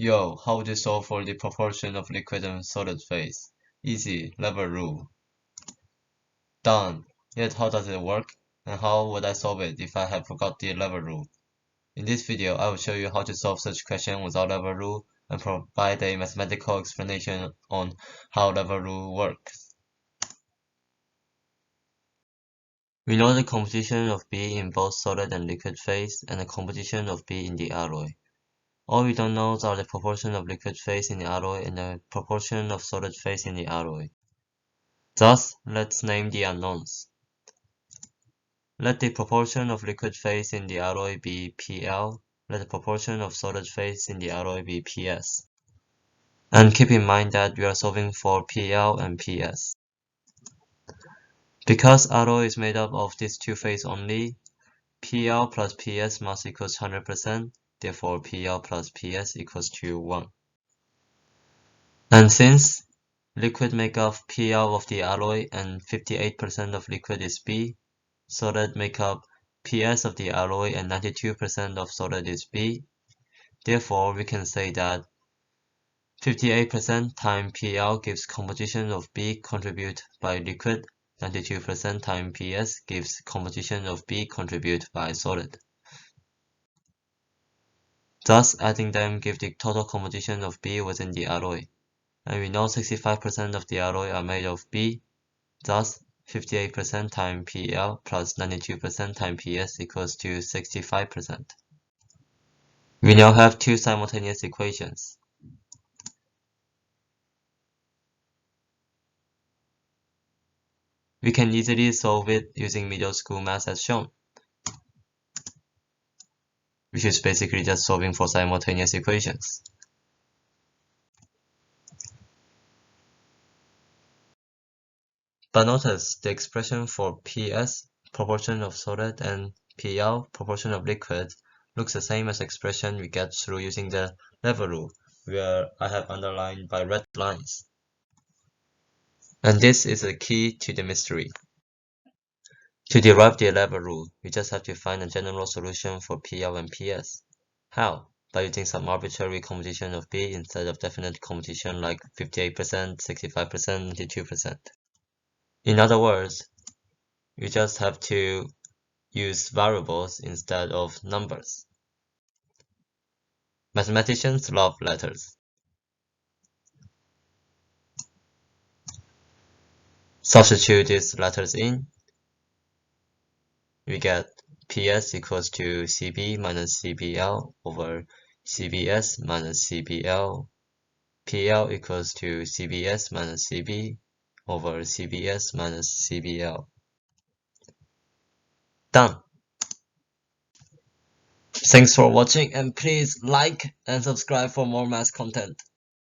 Yo, how would you solve for the proportion of liquid and solid phase? Easy, lever rule. Done. Yet how does it work? And how would I solve it if I had forgot the lever rule? In this video, I will show you how to solve such question without lever rule and provide a mathematical explanation on how lever rule works. We know the composition of B in both solid and liquid phase and the composition of B in the alloy. All we don't know are the proportion of liquid phase in the alloy and the proportion of solid phase in the alloy. Thus, let's name the unknowns. Let the proportion of liquid phase in the alloy be PL, let the proportion of solid phase in the alloy be PS. And keep in mind that we are solving for PL and PS. Because alloy is made up of these two phases only, PL plus PS must equals 100%, therefore PL plus PS equals to 1. And since liquid make up PL of the alloy and 58% of liquid is B, solid make up PS of the alloy and 92% of solid is B. Therefore, we can say that 58% times PL gives composition of B contributed by liquid, 92% times PS gives composition of B contributed by solid. Thus, adding them give the total composition of B within the alloy. And we know 65% of the alloy are made of B, thus 58% times PL plus 92% times PS equals to 65%. We now have two simultaneous equations. We can easily solve it using middle school math as shown, which is basically just solving for simultaneous equations. But notice the expression for PS, proportion of solid, and PL, proportion of liquid, looks the same as the expression we get through using the lever rule, where I have underlined by red lines. And this is the key to the mystery. To derive the lever rule, we just have to find a general solution for PL and PS. How? By using some arbitrary composition of B instead of definite composition like 58%, 65%, 92%. In other words, we just have to use variables instead of numbers. Mathematicians love letters. Substitute these letters in. We get PS equals to CB minus CBL over CBS minus CBL. PL equals to CBS minus CB over CBS minus CBL. Done. Thanks for watching and please like and subscribe for more math content.